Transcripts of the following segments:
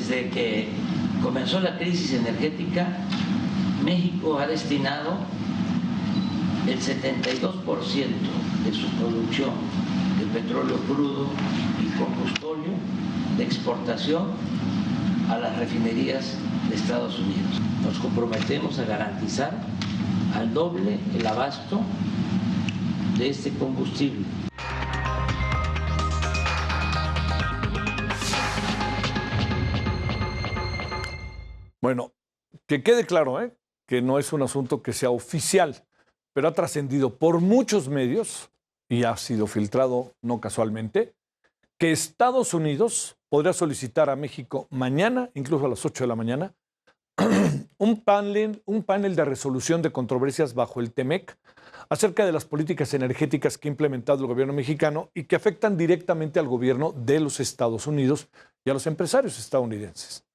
Desde que comenzó la crisis energética, México ha destinado el 72% de su producción de petróleo crudo y combustóleo de exportación a las refinerías de Estados Unidos. Nos comprometemos a garantizar al doble el abasto de este combustible. Bueno, que quede claro, que no es un asunto que sea oficial, pero ha trascendido por muchos medios y ha sido filtrado no casualmente, que Estados Unidos podría solicitar a México mañana, incluso a las 8 de la mañana, un panel de resolución de controversias bajo el TEMEC acerca de las políticas energéticas que ha implementado el gobierno mexicano y que afectan directamente al gobierno de los Estados Unidos y a los empresarios estadounidenses.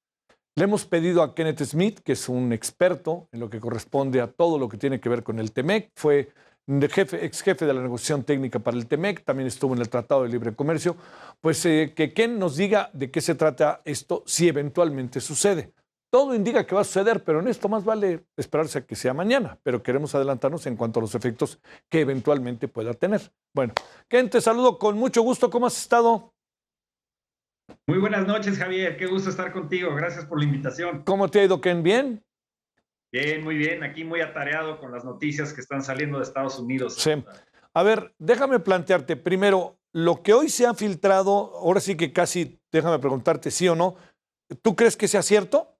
Le hemos pedido a Kenneth Smith, que es un experto en lo que corresponde a todo lo que tiene que ver con el TEMEC, fue ex jefe de la negociación técnica para el TEMEC, también estuvo en el Tratado de Libre Comercio, pues que Ken nos diga de qué se trata esto si eventualmente sucede. Todo indica que va a suceder, pero en esto más vale esperarse a que sea mañana, pero queremos adelantarnos en cuanto a los efectos que eventualmente pueda tener. Bueno, Ken, te saludo con mucho gusto. ¿Cómo has estado? Muy buenas noches, Javier. Qué gusto estar contigo. Gracias por la invitación. ¿Cómo te ha ido, Ken? ¿Bien? Bien, muy bien. Aquí muy atareado con las noticias que están saliendo de Estados Unidos. Sí. A ver, déjame plantearte primero, lo que hoy se ha filtrado, ahora sí que casi, déjame preguntarte sí o no, ¿tú crees que sea cierto?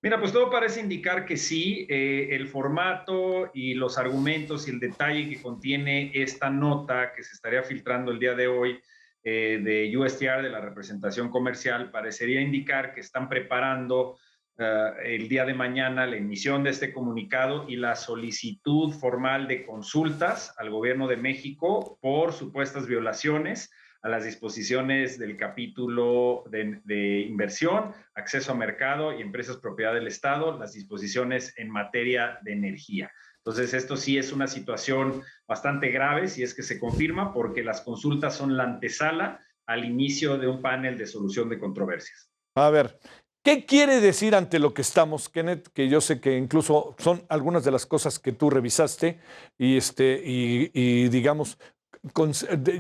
Mira, pues todo parece indicar que sí. El formato y los argumentos y el detalle que contiene esta nota que se estaría filtrando el día de hoy de USTR, de la representación comercial, parecería indicar que están preparando el día de mañana la emisión de este comunicado y la solicitud formal de consultas al gobierno de México por supuestas violaciones a las disposiciones del capítulo de inversión, acceso a mercado y empresas propiedad del Estado, las disposiciones en materia de energía. Entonces, esto sí es una situación bastante grave, si es que se confirma, porque las consultas son la antesala al inicio de un panel de solución de controversias. A ver, ¿qué quiere decir ante lo que estamos, Kenneth? Que yo sé que incluso son algunas de las cosas que tú revisaste y digamos,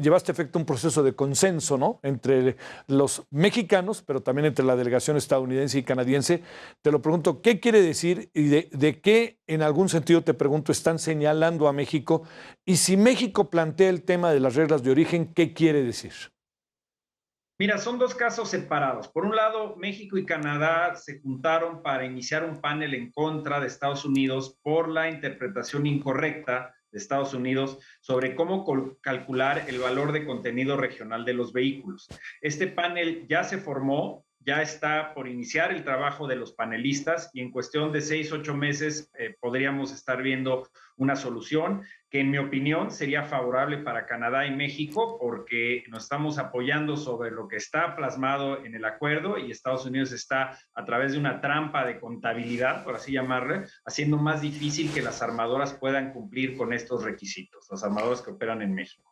llevaste a efecto un proceso de consenso, ¿no? Entre los mexicanos, pero también entre la delegación estadounidense y canadiense. Te lo pregunto, ¿qué quiere decir y de qué, en algún sentido, te pregunto, están señalando a México? Y si México plantea el tema de las reglas de origen, ¿qué quiere decir? Mira, son dos casos separados. Por un lado, México y Canadá se juntaron para iniciar un panel en contra de Estados Unidos por la interpretación incorrecta de Estados Unidos sobre cómo calcular el valor de contenido regional de los vehículos. Este panel ya se formó, ya está por iniciar el trabajo de los panelistas y en cuestión de 6, 8 meses podríamos estar viendo una solución que en mi opinión sería favorable para Canadá y México porque nos estamos apoyando sobre lo que está plasmado en el acuerdo y Estados Unidos está a través de una trampa de contabilidad, por así llamarle, haciendo más difícil que las armadoras puedan cumplir con estos requisitos, las armadoras que operan en México.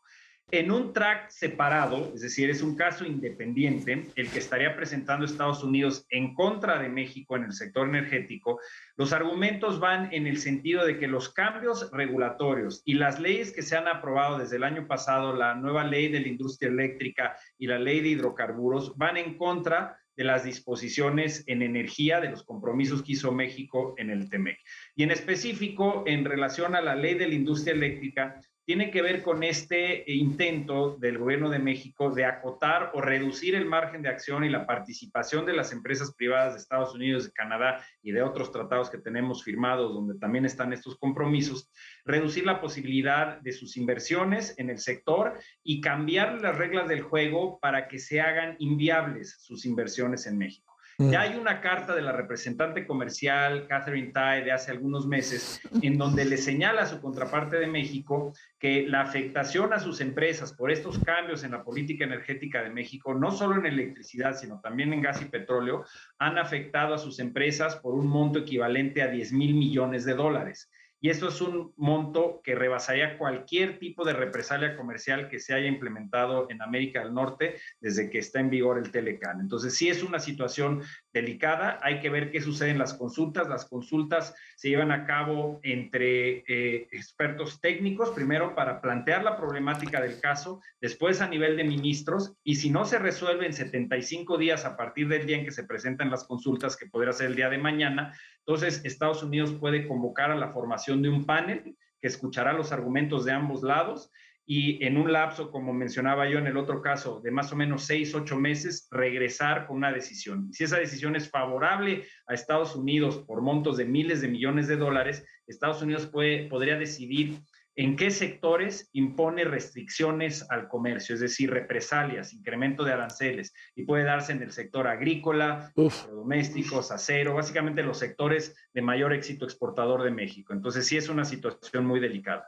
En un track separado, es decir, es un caso independiente, el que estaría presentando Estados Unidos en contra de México en el sector energético, los argumentos van en el sentido de que los cambios regulatorios y las leyes que se han aprobado desde el año pasado, la nueva ley de la industria eléctrica y la ley de hidrocarburos, van en contra de las disposiciones en energía de los compromisos que hizo México en el TEMEC. Y en específico, en relación a la ley de la industria eléctrica, tiene que ver con este intento del gobierno de México de acotar o reducir el margen de acción y la participación de las empresas privadas de Estados Unidos, de Canadá y de otros tratados que tenemos firmados donde también están estos compromisos, reducir la posibilidad de sus inversiones en el sector y cambiar las reglas del juego para que se hagan inviables sus inversiones en México. Ya hay una carta de la representante comercial, Catherine Tai, de hace algunos meses, en donde le señala a su contraparte de México que la afectación a sus empresas por estos cambios en la política energética de México, no solo en electricidad, sino también en gas y petróleo, han afectado a sus empresas por un monto equivalente a $10,000 millones. y eso es un monto que rebasaría cualquier tipo de represalia comercial que se haya implementado en América del Norte desde que está en vigor el Telecan. Entonces, sí es una situación delicada, hay que ver qué sucede en las consultas. Las consultas se llevan a cabo entre expertos técnicos, primero para plantear la problemática del caso, después a nivel de ministros, y si no se resuelve en 75 días a partir del día en que se presentan las consultas, que podría ser el día de mañana, entonces Estados Unidos puede convocar a la formación de un panel que escuchará los argumentos de ambos lados y en un lapso, como mencionaba yo en el otro caso, de más o menos 6, 8 meses, regresar con una decisión. Si esa decisión es favorable a Estados Unidos por montos de miles de millones de dólares, Estados Unidos podría decidir en qué sectores impone restricciones al comercio, es decir, represalias, incremento de aranceles, y puede darse en el sector agrícola, domésticos, acero, básicamente los sectores de mayor éxito exportador de México. Entonces sí es una situación muy delicada.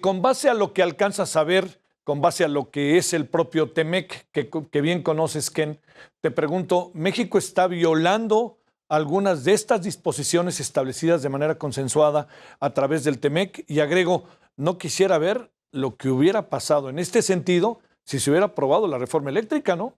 Con base a lo que alcanzas a ver, con base a lo que es el propio TEMEC, que bien conoces, Ken, te pregunto, ¿México está violando algunas de estas disposiciones establecidas de manera consensuada a través del TEMEC? Y agrego, no quisiera ver lo que hubiera pasado en este sentido si se hubiera aprobado la reforma eléctrica, ¿no?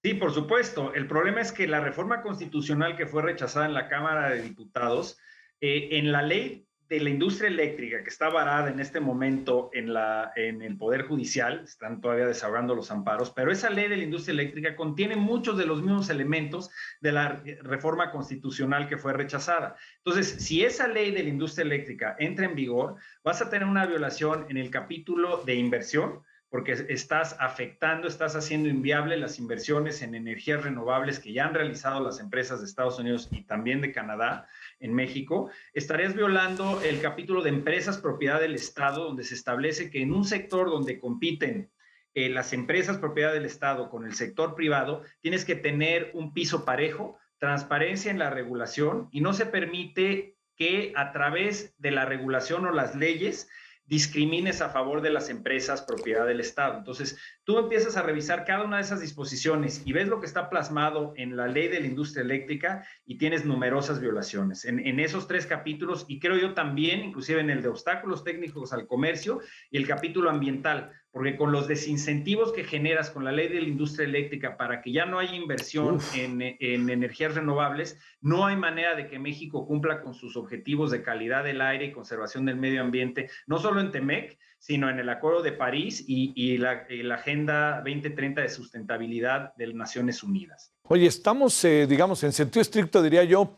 Sí, por supuesto. El problema es que la reforma constitucional que fue rechazada en la Cámara de Diputados, en la ley de la industria eléctrica que está varada en este momento en el Poder Judicial, están todavía desahogando los amparos, pero esa ley de la industria eléctrica contiene muchos de los mismos elementos de la reforma constitucional que fue rechazada. Entonces, si esa ley de la industria eléctrica entra en vigor, vas a tener una violación en el capítulo de inversión, porque estás afectando, estás haciendo inviable las inversiones en energías renovables que ya han realizado las empresas de Estados Unidos y también de Canadá en México. Estarías violando el capítulo de empresas propiedad del Estado, donde se establece que en un sector donde compiten las empresas propiedad del Estado con el sector privado, tienes que tener un piso parejo, transparencia en la regulación, y no se permite que a través de la regulación o las leyes discrimines a favor de las empresas propiedad del Estado. Entonces, tú empiezas a revisar cada una de esas disposiciones y ves lo que está plasmado en la ley de la industria eléctrica y tienes numerosas violaciones en esos 3 capítulos, y creo yo también, inclusive en el de obstáculos técnicos al comercio y el capítulo ambiental, porque con los desincentivos que generas con la ley de la industria eléctrica para que ya no haya inversión en energías renovables, no hay manera de que México cumpla con sus objetivos de calidad del aire y conservación del medio ambiente, no solo en TEMEC, sino en el Acuerdo de París y la Agenda 2030 de Sustentabilidad de las Naciones Unidas. Oye, estamos, digamos, en sentido estricto, diría yo,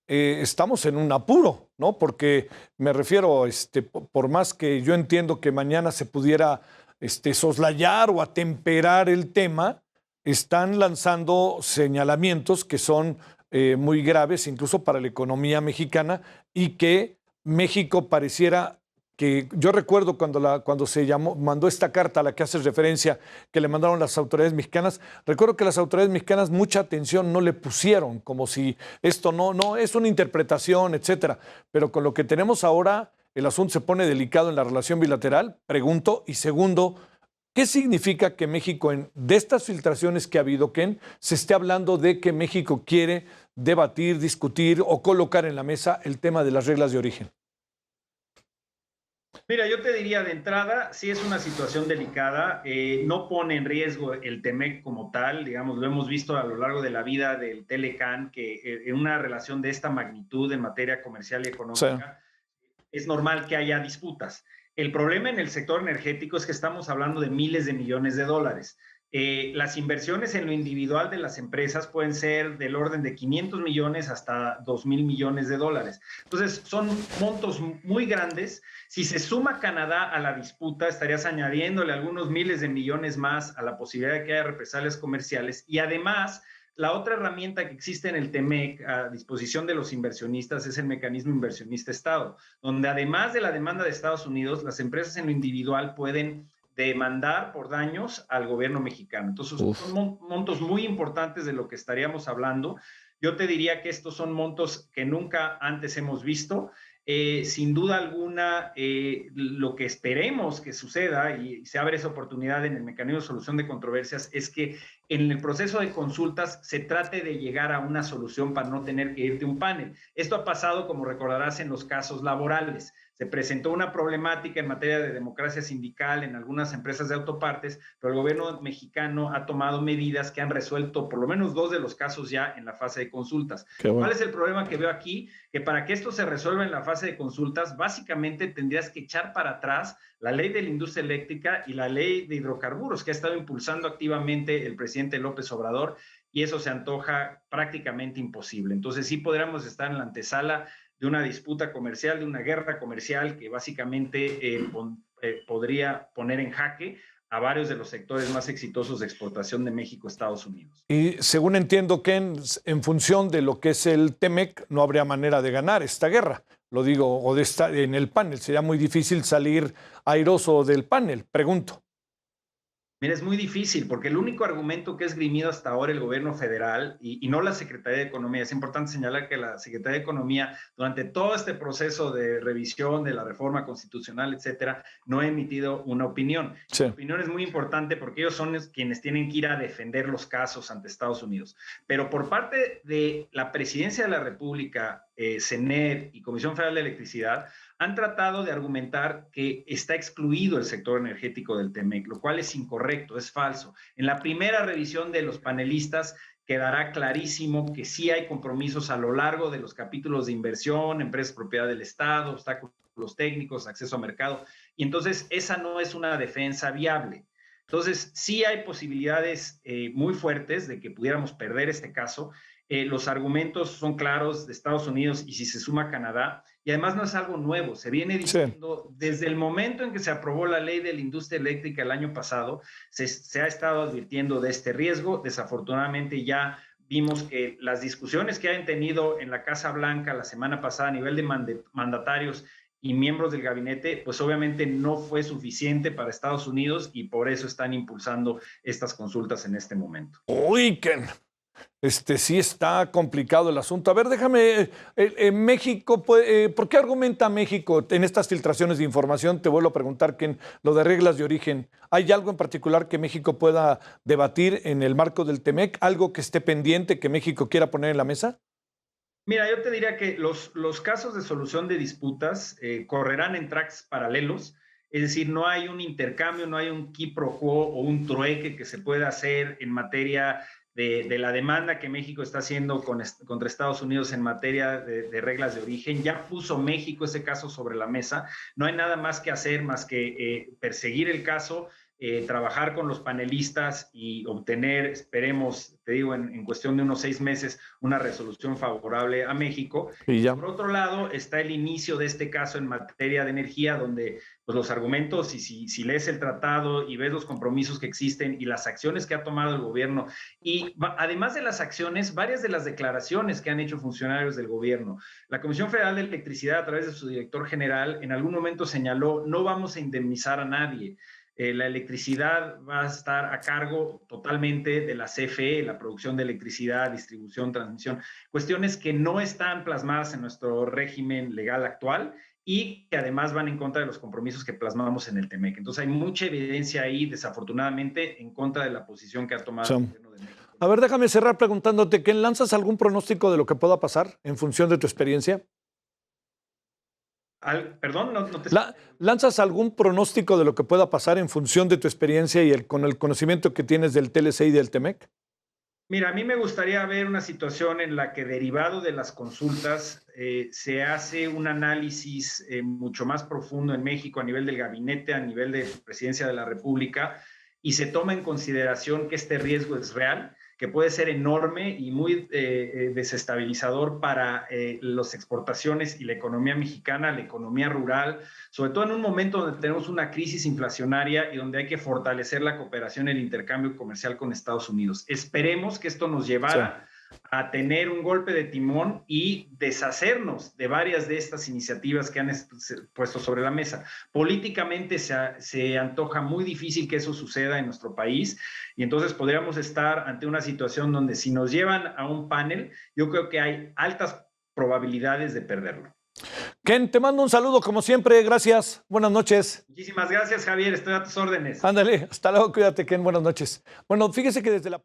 estamos en un apuro, ¿no? Porque me refiero, por más que yo entiendo que mañana se pudiera soslayar o atemperar el tema, están lanzando señalamientos que son muy graves, incluso para la economía mexicana, y que México pareciera que yo recuerdo cuando se mandó esta carta a la que haces referencia, que le mandaron las autoridades mexicanas, recuerdo que las autoridades mexicanas mucha atención no le pusieron, como si esto no es una interpretación, etcétera. Pero con lo que tenemos ahora, el asunto se pone delicado en la relación bilateral, pregunto. Y segundo, ¿qué significa que México, de estas filtraciones que ha habido, Ken, se esté hablando de que México quiere debatir, discutir o colocar en la mesa el tema de las reglas de origen? Mira, yo te diría de entrada, sí es una situación delicada, no pone en riesgo el TEMEC como tal, digamos, lo hemos visto a lo largo de la vida del Telecan, que en una relación de esta magnitud en materia comercial y económica, es normal que haya disputas. El problema en el sector energético es que estamos hablando de miles de millones de dólares. Las inversiones en lo individual de las empresas pueden ser del orden de 500 millones hasta 2,000 millones de dólares. Entonces, son montos muy grandes. Si se suma Canadá a la disputa, estarías añadiéndole algunos miles de millones más a la posibilidad de que haya represalias comerciales. Y además, la otra herramienta que existe en el TEMEC a disposición de los inversionistas es el mecanismo inversionista Estado, donde además de la demanda de Estados Unidos, las empresas en lo individual pueden demandar por daños al gobierno mexicano. Entonces, son montos muy importantes de lo que estaríamos hablando. Yo te diría que estos son montos que nunca antes hemos visto. sin duda alguna, lo que esperemos que suceda, y se abre esa oportunidad en el mecanismo de solución de controversias, es que en el proceso de consultas se trate de llegar a una solución para no tener que irte a un panel. Esto ha pasado, como recordarás, en los casos laborales. Se presentó una problemática en materia de democracia sindical en algunas empresas de autopartes, pero el gobierno mexicano ha tomado medidas que han resuelto por lo menos 2 de los casos ya en la fase de consultas. Bueno. ¿Cuál es el problema que veo aquí? Que para que esto se resuelva en la fase de consultas, básicamente tendrías que echar para atrás la ley de la industria eléctrica y la ley de hidrocarburos que ha estado impulsando activamente el presidente López Obrador, y eso se antoja prácticamente imposible. Entonces sí podríamos estar en la antesala de una disputa comercial, de una guerra comercial que básicamente podría poner en jaque a varios de los sectores más exitosos de exportación de México a Estados Unidos. Y según entiendo, Ken, en función de lo que es el TEMEC, no habría manera de ganar esta guerra. Lo digo, o de estar en el panel. Sería muy difícil salir airoso del panel, pregunto. Mira, es muy difícil porque el único argumento que ha esgrimido hasta ahora el gobierno federal y no la Secretaría de Economía, es importante señalar que la Secretaría de Economía durante todo este proceso de revisión de la reforma constitucional, etcétera, no ha emitido una opinión. Sí. La opinión es muy importante porque ellos son quienes tienen que ir a defender los casos ante Estados Unidos. Pero por parte de la Presidencia de la República, CNER y Comisión Federal de Electricidad, han tratado de argumentar que está excluido el sector energético del TEMEC, lo cual es incorrecto, es falso. En la primera revisión de los panelistas quedará clarísimo que sí hay compromisos a lo largo de los capítulos de inversión, empresas propiedad del Estado, obstáculos técnicos, acceso a mercado, y entonces esa no es una defensa viable. Entonces, sí hay posibilidades muy fuertes de que pudiéramos perder este caso. Los argumentos son claros de Estados Unidos y si se suma Canadá, y además no es algo nuevo, se viene diciendo desde el momento en que se aprobó la ley de la industria eléctrica el año pasado, se ha estado advirtiendo de este riesgo. Desafortunadamente ya vimos que las discusiones que han tenido en la Casa Blanca la semana pasada a nivel de mandatarios y miembros del gabinete, pues obviamente no fue suficiente para Estados Unidos y por eso están impulsando estas consultas en este momento. Uy, Ken. Sí está complicado el asunto. A ver, déjame, México, ¿por qué argumenta México en estas filtraciones de información? Te vuelvo a preguntar, Ken, lo de reglas de origen. ¿Hay algo en particular que México pueda debatir en el marco del TEMEC? ¿Algo que esté pendiente que México quiera poner en la mesa? Mira, yo te diría que los casos de solución de disputas correrán en tracks paralelos. Es decir, no hay un intercambio, no hay un quid pro quo o un trueque que se pueda hacer en materia de la demanda que México está haciendo contra Estados Unidos en materia de reglas de origen. Ya puso México ese caso sobre la mesa. No hay nada más que hacer más que perseguir el caso, trabajar con los panelistas y obtener, esperemos, te digo, en cuestión de unos 6 meses, una resolución favorable a México. Y ya. Por otro lado, está el inicio de este caso en materia de energía, donde pues, los argumentos, y si lees el tratado y ves los compromisos que existen y las acciones que ha tomado el gobierno, y además de las acciones, varias de las declaraciones que han hecho funcionarios del gobierno. La Comisión Federal de Electricidad, a través de su director general, en algún momento señaló, no vamos a indemnizar a nadie. La electricidad va a estar a cargo totalmente de la CFE, la producción de electricidad, distribución, transmisión, cuestiones que no están plasmadas en nuestro régimen legal actual y que además van en contra de los compromisos que plasmamos en el TEMEC. Entonces hay mucha evidencia ahí, desafortunadamente, en contra de la posición que ha tomado el gobierno de México. A ver, déjame cerrar preguntándote, ¿quién lanzas algún pronóstico de lo que pueda pasar en función de tu experiencia? Perdón, no te... ¿Lanzas algún pronóstico de lo que pueda pasar en función de tu experiencia y con el conocimiento que tienes del TLC y del TEMEC? Mira, a mí me gustaría ver una situación en la que, derivado de las consultas, se hace un análisis mucho más profundo en México a nivel del gabinete, a nivel de Presidencia de la República, y se toma en consideración que este riesgo es real, que puede ser enorme y muy desestabilizador para las exportaciones y la economía mexicana, la economía rural, sobre todo en un momento donde tenemos una crisis inflacionaria y donde hay que fortalecer la cooperación y el intercambio comercial con Estados Unidos. Esperemos que esto nos llevara a tener un golpe de timón y deshacernos de varias de estas iniciativas que han puesto sobre la mesa. Políticamente se antoja muy difícil que eso suceda en nuestro país y entonces podríamos estar ante una situación donde si nos llevan a un panel, yo creo que hay altas probabilidades de perderlo. Ken, te mando un saludo como siempre, gracias, buenas noches. Muchísimas gracias, Javier, estoy a tus órdenes. Ándale, hasta luego, cuídate, Ken, buenas noches. Bueno, fíjese que desde la...